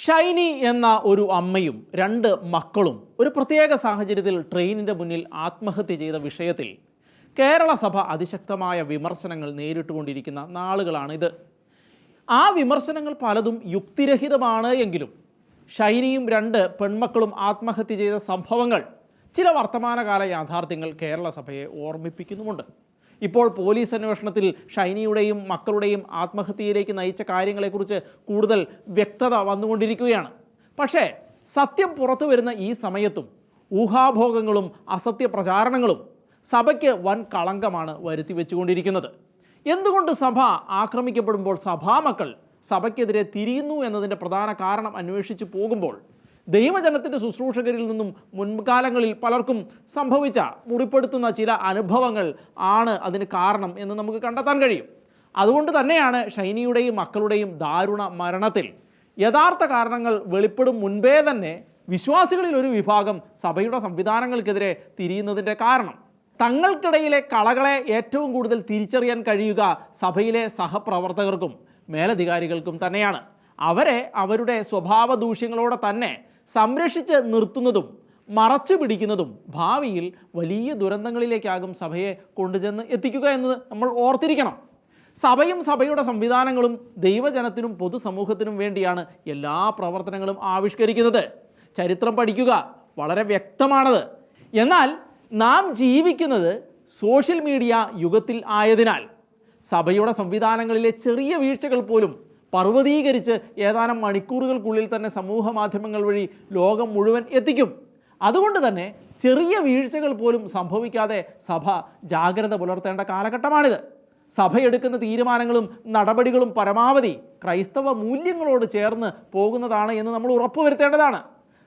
ഷൈനി എന്ന ഒരു അമ്മയും രണ്ട് മക്കളും ഒരു പ്രത്യേക സാഹചര്യത്തിൽ ട്രെയിനിൻ്റെ മുന്നിൽ ആത്മഹത്യ ചെയ്ത വിഷയത്തിൽ കേരള സഭ അതിശക്തമായ വിമർശനങ്ങൾ നേരിട്ടുകൊണ്ടിരിക്കുന്ന നാളുകളാണിത്. ആ വിമർശനങ്ങൾ പലതും യുക്തിരഹിതമാണ് എങ്കിലും ഷൈനിയും രണ്ട് പെൺമക്കളും ആത്മഹത്യ ചെയ്ത സംഭവങ്ങൾ ചില വർത്തമാനകാല യാഥാർത്ഥ്യങ്ങൾ കേരള സഭയെ ഓർമ്മിപ്പിക്കുന്നുമുണ്ട്. ഇപ്പോൾ പോലീസ് അന്വേഷണത്തിൽ ഷൈനിയുടെയും മക്കളുടെയും ആത്മഹത്യയിലേക്ക് നയിച്ച കാര്യങ്ങളെക്കുറിച്ച് കൂടുതൽ വ്യക്തത വന്നുകൊണ്ടിരിക്കുകയാണ്. പക്ഷേ സത്യം പുറത്തു വരുന്ന ഈ സമയത്തും ഊഹാഭോഗങ്ങളും അസത്യ പ്രചാരണങ്ങളും സഭയ്ക്ക് വൻ കളങ്കമാണ് വരുത്തി വെച്ചുകൊണ്ടിരിക്കുന്നത്. എന്തുകൊണ്ട് സഭ ആക്രമിക്കപ്പെടുമ്പോൾ സഭാമക്കൾ സഭയ്ക്കെതിരെ തിരിയുന്നു എന്നതിൻ്റെ പ്രധാന കാരണം അന്വേഷിച്ച് പോകുമ്പോൾ ദൈവജനത്തിൻ്റെ ശുശ്രൂഷകരിൽ നിന്നും മുൻകാലങ്ങളിൽ പലർക്കും സംഭവിച്ച മുറിപ്പെടുത്തുന്ന ചില അനുഭവങ്ങൾ ആണ് അതിന് കാരണം എന്ന് നമുക്ക് കണ്ടെത്താൻ കഴിയും. അതുകൊണ്ട് തന്നെയാണ് ഷൈനിയുടെയും മക്കളുടെയും ദാരുണ മരണത്തിൽ യഥാർത്ഥ കാരണങ്ങൾ വെളിപ്പെടും മുൻപേ തന്നെ വിശ്വാസികളിൽ ഒരു വിഭാഗം സഭയുടെ സംവിധാനങ്ങൾക്കെതിരെ തിരിയുന്നതിൻ്റെ കാരണം. തങ്ങൾക്കിടയിലെ കളകളെ ഏറ്റവും കൂടുതൽ തിരിച്ചറിയാൻ കഴിയുക സഭയിലെ സഹപ്രവർത്തകർക്കും മേലധികാരികൾക്കും തന്നെയാണ്. അവരെ അവരുടെ സ്വഭാവ ദൂഷ്യങ്ങളോടെ തന്നെ സംരക്ഷിച്ച് നിർത്തുന്നതും മറച്ചു പിടിക്കുന്നതും ഭാവിയിൽ വലിയ ദുരന്തങ്ങളിലേക്കാകും സഭയെ കൊണ്ടുചെന്ന് എത്തിക്കുക എന്നത് നമ്മൾ ഓർത്തിരിക്കണം. സഭയും സഭയുടെ സംവിധാനങ്ങളും ദൈവജനത്തിനും പൊതുസമൂഹത്തിനും വേണ്ടിയാണ് എല്ലാ പ്രവർത്തനങ്ങളും ആവിഷ്കരിക്കുന്നത്. ചരിത്രം പഠിക്കുക, വളരെ വ്യക്തമാണത്. എന്നാൽ നാം ജീവിക്കുന്നത് സോഷ്യൽ മീഡിയ യുഗത്തിൽ ആയതിനാൽ സഭയുടെ സംവിധാനങ്ങളിലെ ചെറിയ വീഴ്ചകൾ പോലും പർവ്വതീകരിച്ച് ഏതാനും മണിക്കൂറുകൾക്കുള്ളിൽ തന്നെ സമൂഹ മാധ്യമങ്ങൾ വഴി ലോകം മുഴുവൻ എത്തിക്കും. അതുകൊണ്ട് തന്നെ ചെറിയ വീഴ്ചകൾ പോലും സംഭവിക്കാതെ സഭ ജാഗ്രത പുലർത്തേണ്ട കാലഘട്ടമാണിത്. സഭയെടുക്കുന്ന തീരുമാനങ്ങളും നടപടികളും പരമാവധി ക്രൈസ്തവ മൂല്യങ്ങളോട് ചേർന്ന് പോകുന്നതാണ് എന്ന് നമ്മൾ ഉറപ്പുവരുത്തേണ്ടതാണ്.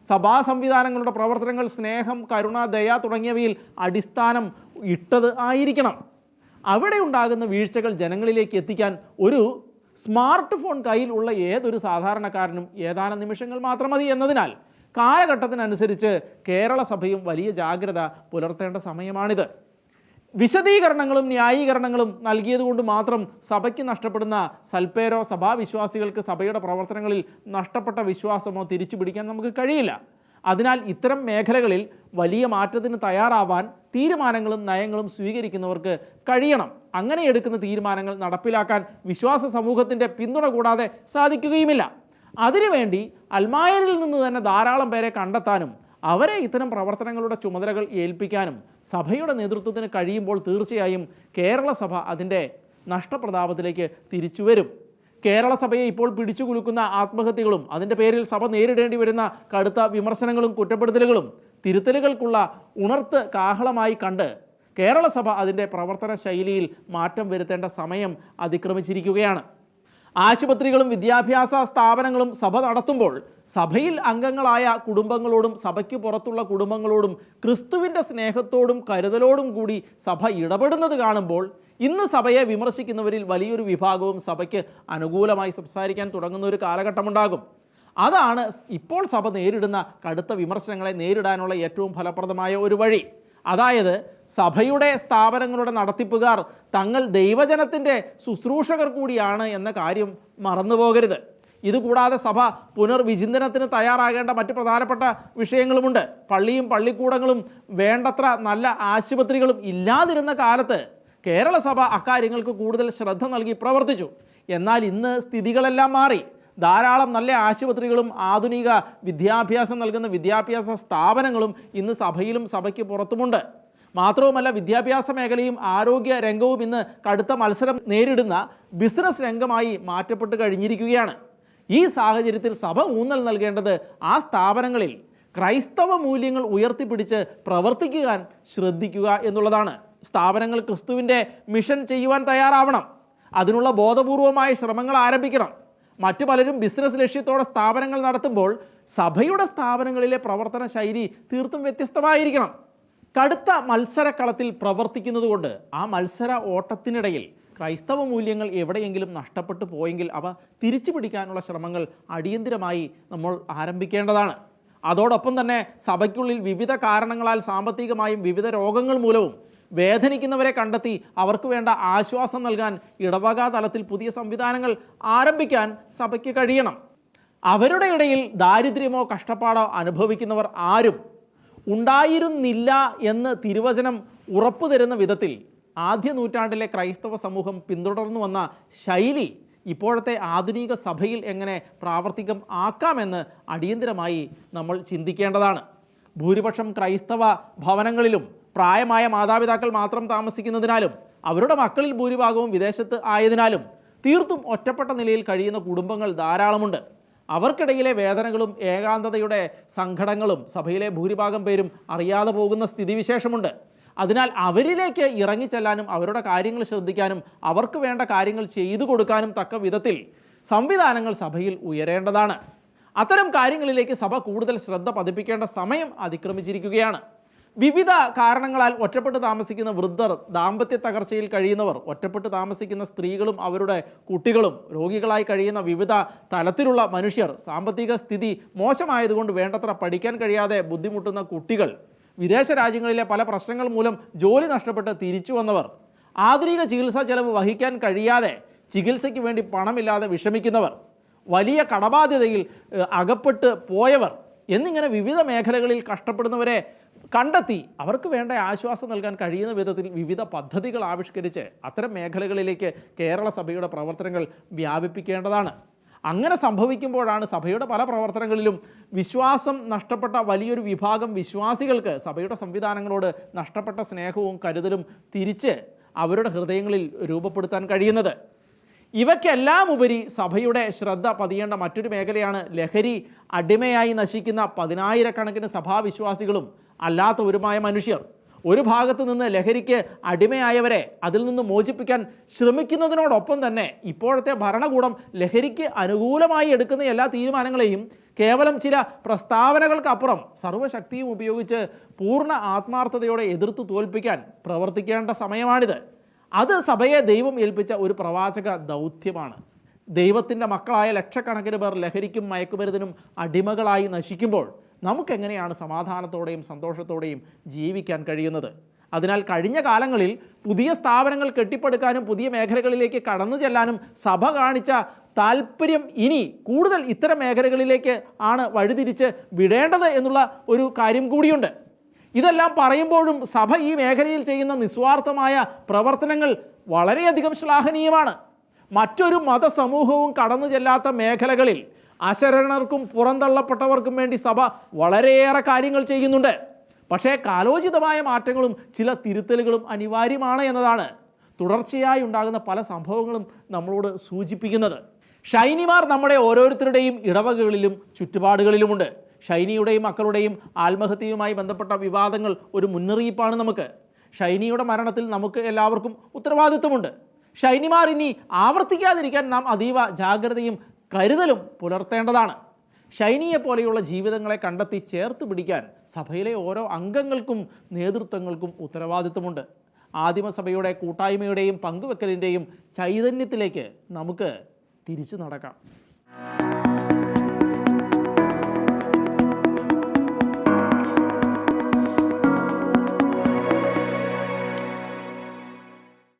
സഭാ സംവിധാനങ്ങളുടെ പ്രവർത്തനങ്ങൾ സ്നേഹം, കരുണ, ദയ തുടങ്ങിയവയിൽ അടിസ്ഥാനം ഇട്ടത് ആയിരിക്കണം. അവിടെ ഉണ്ടാകുന്ന വീഴ്ചകൾ ജനങ്ങളിലേക്ക് എത്തിക്കാൻ ഒരു സ്മാർട്ട് ഫോൺ കയ്യിൽ ഉള്ള ഏതൊരു സാധാരണക്കാരനും ഏതാനും നിമിഷങ്ങൾ മാത്രം മതി എന്നതിനാൽ കാലഘട്ടത്തിനനുസരിച്ച് കേരള സഭയും വലിയ ജാഗ്രത പുലർത്തേണ്ട സമയമാണിത്. വിശദീകരണങ്ങളും ന്യായീകരണങ്ങളും നൽകിയതുകൊണ്ട് മാത്രം സഭയ്ക്ക് നഷ്ടപ്പെടുന്ന സൽപ്പേരോ സഭാവിശ്വാസികൾക്ക് സഭയുടെ പ്രവർത്തനങ്ങളിൽ നഷ്ടപ്പെട്ട വിശ്വാസമോ തിരിച്ചു പിടിക്കാൻ നമുക്ക് കഴിയില്ല. അതിനാൽ ഇത്തരം മേഖലകളിൽ വലിയ മാറ്റത്തിന് തയ്യാറാവാൻ തീരുമാനങ്ങളും നയങ്ങളും സ്വീകരിക്കുന്നവർക്ക് കഴിയണം. അങ്ങനെ എടുക്കുന്ന തീരുമാനങ്ങൾ നടപ്പിലാക്കാൻ വിശ്വാസ സമൂഹത്തിൻ്റെ പിന്തുണ കൂടാതെ സാധിക്കുകയുമില്ല. അതിനുവേണ്ടി അൽമായരിൽ നിന്ന് തന്നെ ധാരാളം പേരെ കണ്ടെത്താനും അവരെ ഇത്തരം പ്രവർത്തനങ്ങളുടെ ചുമതലകൾ ഏൽപ്പിക്കാനും സഭയുടെ നേതൃത്വത്തിന് കഴിയുമ്പോൾ തീർച്ചയായും കേരള സഭ അതിൻ്റെ നഷ്ടപ്രതാപത്തിലേക്ക് തിരിച്ചു വരും. കേരള സഭയെ ഇപ്പോൾ പിടിച്ചു കുലുക്കുന്ന ആത്മഹത്യകളും അതിൻ്റെ പേരിൽ സഭ നേരിടേണ്ടി വരുന്ന കടുത്ത വിമർശനങ്ങളും കുറ്റപ്പെടുത്തലുകളും തിരുത്തലുകൾക്കുള്ള ഉണർത്ത് കാഹളമായി കണ്ട് കേരള സഭ അതിൻ്റെ പ്രവർത്തന ശൈലിയിൽ മാറ്റം വരുത്തേണ്ട സമയം അതിക്രമിച്ചിരിക്കുകയാണ്. ആശുപത്രികളും വിദ്യാഭ്യാസ സ്ഥാപനങ്ങളും സഭ നടത്തുമ്പോൾ സഭയിൽ അംഗങ്ങളായ കുടുംബങ്ങളോടും സഭയ്ക്ക് പുറത്തുള്ള കുടുംബങ്ങളോടും ക്രിസ്തുവിൻ്റെ സ്നേഹത്തോടും കരുതലോടും കൂടി സഭ ഇടപെടുന്നത് കാണുമ്പോൾ ഇന്ന് സഭയെ വിമർശിക്കുന്നവരിൽ വലിയൊരു വിഭാഗവും സഭയ്ക്ക് അനുകൂലമായി സംസാരിക്കാൻ തുടങ്ങുന്ന ഒരു കാലഘട്ടമുണ്ടാകും. അതാണ് ഇപ്പോൾ സഭ നേരിടുന്ന കടുത്ത വിമർശനങ്ങളെ നേരിടാനുള്ള ഏറ്റവും ഫലപ്രദമായ ഒരു വഴി. അതായത് സഭയുടെ സ്ഥാപനങ്ങളുടെ നടത്തിപ്പുകാർ തങ്ങൾ ദൈവജനത്തിൻ്റെ ശുശ്രൂഷകർ കൂടിയാണ് എന്ന കാര്യം മറന്നുപോകരുത്. ഇതുകൂടാതെ സഭ പുനർവിചിന്തനത്തിന് തയ്യാറാകേണ്ട മറ്റ് പ്രധാനപ്പെട്ട വിഷയങ്ങളുമുണ്ട്. പള്ളിയും പള്ളിക്കൂടങ്ങളും വേണ്ടത്ര നല്ല ആശുപത്രികളും ഇല്ലാതിരുന്ന കാലത്ത് കേരള സഭ അക്കാര്യങ്ങൾക്ക് കൂടുതൽ ശ്രദ്ധ നൽകി പ്രവർത്തിച്ചു. എന്നാൽ ഇന്ന് സ്ഥിതികളെല്ലാം മാറി. ധാരാളം നല്ല ആശുപത്രികളും ആധുനിക വിദ്യാഭ്യാസം നൽകുന്ന വിദ്യാഭ്യാസ സ്ഥാപനങ്ങളും ഇന്ന് സഭയിലും സഭയ്ക്ക് പുറത്തുമുണ്ട്. മാത്രവുമല്ല, വിദ്യാഭ്യാസ മേഖലയും ആരോഗ്യ രംഗവും ഇന്ന് കടുത്ത മത്സരം നേരിടുന്ന ബിസിനസ് രംഗമായി മാറ്റപ്പെട്ട് കഴിഞ്ഞിരിക്കുകയാണ്. ഈ സാഹചര്യത്തിൽ സഭ ഊന്നൽ നൽകേണ്ടത് ആ സ്ഥാപനങ്ങളിൽ ക്രൈസ്തവ മൂല്യങ്ങൾ ഉയർത്തിപ്പിടിച്ച് പ്രവർത്തിക്കാൻ ശ്രദ്ധിക്കുക എന്നുള്ളതാണ്. സ്ഥാപനങ്ങൾ ക്രിസ്തുവിൻ്റെ മിഷൻ ചെയ്യുവാൻ തയ്യാറാവണം. അതിനുള്ള ബോധപൂർവമായ ശ്രമങ്ങൾ ആരംഭിക്കണം. മറ്റു പലരും ബിസിനസ് ലക്ഷ്യത്തോടെ സ്ഥാപനങ്ങൾ നടത്തുമ്പോൾ സഭയുടെ സ്ഥാപനങ്ങളിലെ പ്രവർത്തന ശൈലി തീർത്തും വ്യത്യസ്തമായിരിക്കണം. കടുത്ത മത്സരക്കളത്തിൽ പ്രവർത്തിക്കുന്നതുകൊണ്ട് ആ മത്സര ഓട്ടത്തിനിടയിൽ ക്രൈസ്തവ മൂല്യങ്ങൾ എവിടെയെങ്കിലും നഷ്ടപ്പെട്ടു പോയെങ്കിൽ അവ തിരിച്ചു പിടിക്കാനുള്ള ശ്രമങ്ങൾ അടിയന്തിരമായി നമ്മൾ ആരംഭിക്കേണ്ടതാണ്. അതോടൊപ്പം തന്നെ സഭയ്ക്കുള്ളിൽ വിവിധ കാരണങ്ങളാൽ സാമ്പത്തികമായും വിവിധ രോഗങ്ങൾ മൂലവും വേദനിക്കുന്നവരെ കണ്ടെത്തി അവർക്ക് വേണ്ട ആശ്വാസം നൽകാൻ ഇടവക തലത്തിൽ പുതിയ സംവിധാനങ്ങൾ ആരംഭിക്കാൻ സഭയ്ക്ക് കഴിയണം. അവരുടെ ഇടയിൽ ദാരിദ്ര്യമോ കഷ്ടപ്പാടോ അനുഭവിക്കുന്നവർ ആരും ഉണ്ടായിരുന്നില്ല എന്ന് തിരുവചനം ഉറപ്പു തരുന്ന വിധത്തിൽ ആദ്യ നൂറ്റാണ്ടിലെ ക്രൈസ്തവ സമൂഹം പിന്തുടർന്നു വന്ന ശൈലി ഇപ്പോഴത്തെ ആധുനിക സഭയിൽ എങ്ങനെ പ്രാവർത്തികം ആക്കാമെന്ന് അടിയന്തരമായി നമ്മൾ ചിന്തിക്കേണ്ടതാണ്. ഭൂരിപക്ഷം ക്രൈസ്തവ ഭവനങ്ങളിലും പ്രായമായ മാതാപിതാക്കൾ മാത്രം താമസിക്കുന്നതിനാലും അവരുടെ മക്കളിൽ ഭൂരിഭാഗവും വിദേശത്ത് ആയതിനാലും തീർത്തും ഒറ്റപ്പെട്ട നിലയിൽ കഴിയുന്ന കുടുംബങ്ങൾ ധാരാളമുണ്ട്. അവർക്കിടയിലെ വേദനകളും ഏകാന്തതയുടെ സങ്കടങ്ങളും സഭയിലെ ഭൂരിഭാഗം പേരും അറിയാതെ പോകുന്ന സ്ഥിതിവിശേഷമുണ്ട്. അതിനാൽ അവരിലേക്ക് ഇറങ്ങിച്ചെല്ലാനും അവരുടെ കാര്യങ്ങൾ ശ്രദ്ധിക്കാനും അവർക്ക് വേണ്ട കാര്യങ്ങൾ ചെയ്തു കൊടുക്കാനും തക്ക വിധത്തിൽ സംവിധാനങ്ങൾ സഭയിൽ ഉയരേണ്ടതാണ്. അത്തരം കാര്യങ്ങളിലേക്ക് സഭ കൂടുതൽ ശ്രദ്ധ പതിപ്പിക്കേണ്ട സമയം അതിക്രമിച്ചിരിക്കുകയാണ്. വിവിധ കാരണങ്ങളാൽ ഒറ്റപ്പെട്ട് താമസിക്കുന്ന വൃദ്ധർ, ദാമ്പത്യ തകർച്ചയിൽ കഴിയുന്നവർ, ഒറ്റപ്പെട്ട് താമസിക്കുന്ന സ്ത്രീകളും അവരുടെ കുട്ടികളും, രോഗികളായി കഴിയുന്ന വിവിധ തലത്തിലുള്ള മനുഷ്യർ, സാമ്പത്തിക സ്ഥിതി മോശമായതുകൊണ്ട് വേണ്ടത്ര പഠിക്കാൻ കഴിയാതെ ബുദ്ധിമുട്ടുന്ന കുട്ടികൾ, വിദേശ രാജ്യങ്ങളിലെ പല പ്രശ്നങ്ങൾ മൂലം ജോലി നഷ്ടപ്പെട്ട് തിരിച്ചു വന്നവർ, ആധുനിക ചികിത്സാ ചെലവ് വഹിക്കാൻ കഴിയാതെ ചികിത്സയ്ക്ക് വേണ്ടി പണമില്ലാതെ വിഷമിക്കുന്നവർ, വലിയ കടബാധ്യതയിൽ അകപ്പെട്ട് പോയവർ എന്നിങ്ങനെ വിവിധ മേഖലകളിൽ കഷ്ടപ്പെടുന്നവരെ കണ്ടെത്തി അവർക്ക് വേണ്ട ആശ്വാസം നൽകാൻ കഴിയുന്ന വിധത്തിൽ വിവിധ പദ്ധതികൾ ആവിഷ്കരിച്ച് അത്തരം മേഖലകളിലേക്ക് കേരള സഭയുടെ പ്രവർത്തനങ്ങൾ വ്യാപിപ്പിക്കേണ്ടതാണ്. അങ്ങനെ സംഭവിക്കുമ്പോഴാണ് സഭയുടെ പല പ്രവർത്തനങ്ങളിലും വിശ്വാസം നഷ്ടപ്പെട്ട വലിയൊരു വിഭാഗം വിശ്വാസികൾക്ക് സഭയുടെ സംവിധാനങ്ങളോട് നഷ്ടപ്പെട്ട സ്നേഹവും കരുതലും തിരിച്ച് അവരുടെ ഹൃദയങ്ങളിൽ രൂപപ്പെടുത്താൻ കഴിയുന്നത്. ഇവയ്ക്കെല്ലാം ഉപരി സഭയുടെ ശ്രദ്ധ പതിയേണ്ട മറ്റൊരു മേഖലയാണ് ലഹരി അടിമയായി നശിക്കുന്ന പതിനായിരക്കണക്കിന് സഭാവിശ്വാസികളും അല്ലാത്തവരുമായ മനുഷ്യർ. ഒരു ഭാഗത്ത് നിന്ന് ലഹരിക്ക് അടിമയായവരെ അതിൽ നിന്ന് മോചിപ്പിക്കാൻ ശ്രമിക്കുന്നതിനോടൊപ്പം തന്നെ ഇപ്പോഴത്തെ ഭരണകൂടം ലഹരിക്ക് അനുകൂലമായി എടുക്കുന്ന എല്ലാ തീരുമാനങ്ങളെയും കേവലം ചില പ്രസ്താവനകൾക്കപ്പുറം സർവ്വശക്തിയും ഉപയോഗിച്ച് പൂർണ്ണ ആത്മാർത്ഥതയോടെ എതിർത്ത് തോൽപ്പിക്കാൻ പ്രവർത്തിക്കേണ്ട സമയമാണിത്. അത് സഭയെ ദൈവം ഏൽപ്പിച്ച ഒരു പ്രവാചക ദൗത്യമാണ്. ദൈവത്തിൻ്റെ മക്കളായ ലക്ഷക്കണക്കിന് പേർ ലഹരിക്കും മയക്കുമരുന്നിനും അടിമകളായി നശിക്കുമ്പോൾ നമുക്കെങ്ങനെയാണ് സമാധാനത്തോടെയും സന്തോഷത്തോടെയും ജീവിക്കാൻ കഴിയുന്നത്? അതിനാൽ കഴിഞ്ഞ കാലങ്ങളിൽ പുതിയ സ്ഥാപനങ്ങൾ കെട്ടിപ്പടുക്കാനും പുതിയ മേഖലകളിലേക്ക് കടന്നു ചെല്ലാനും സഭ കാണിച്ച താല്പര്യം ഇനി കൂടുതൽ ഇത്തരം മേഖലകളിലേക്ക് ആണ് വഴിതിരിച്ച് വിടേണ്ടത് എന്നുള്ള ഒരു കാര്യം കൂടിയുണ്ട്. ഇതെല്ലാം പറയുമ്പോഴും സഭ ഈ മേഖലയിൽ ചെയ്യുന്ന നിസ്വാർത്ഥമായ പ്രവർത്തനങ്ങൾ വളരെയധികം ശ്ലാഘനീയമാണ്. മറ്റൊരു മതസമൂഹവും കടന്നു ചെല്ലാത്ത മേഖലകളിൽ അശരണർക്കും പുറന്തള്ളപ്പെട്ടവർക്കും വേണ്ടി സഭ വളരെയേറെ കാര്യങ്ങൾ ചെയ്യുന്നുണ്ട്. പക്ഷേ കാലോചിതമായ മാറ്റങ്ങളും ചില തിരുത്തലുകളും അനിവാര്യമാണ് എന്നതാണ് തുടർച്ചയായി ഉണ്ടാകുന്ന പല സംഭവങ്ങളും നമ്മളോട് സൂചിപ്പിക്കുന്നത്. ഷൈനിമാർ നമ്മുടെ ഓരോരുത്തരുടെയും ഇടവകകളിലും ചുറ്റുപാടുകളിലുമുണ്ട്. ഷൈനിയുടെയും മക്കളുടെയും ആത്മഹത്യയുമായി ബന്ധപ്പെട്ട വിവാദങ്ങൾ ഒരു മുന്നറിയിപ്പാണ് നമുക്ക്. ഷൈനിയുടെ മരണത്തിൽ നമുക്ക് എല്ലാവർക്കും ഉത്തരവാദിത്വമുണ്ട്. ഷൈനിമാർ ഇനി ആവർത്തിക്കാതിരിക്കാൻ നാം അതീവ ജാഗ്രതയും കരുതലും പുലർത്തേണ്ടതാണ്. ഷൈനിയെ പോലെയുള്ള ജീവിതങ്ങളെ കണ്ടെത്തി ചേർത്ത് പിടിക്കാൻ സഭയിലെ ഓരോ അംഗങ്ങൾക്കും നേതൃത്വങ്ങൾക്കും ഉത്തരവാദിത്വമുണ്ട്. ആദിമസഭയുടെ കൂട്ടായ്മയുടെയും പങ്കുവെക്കലിൻ്റെയും ചൈതന്യത്തിലേക്ക് നമുക്ക് തിരിച്ചു നടക്കാം.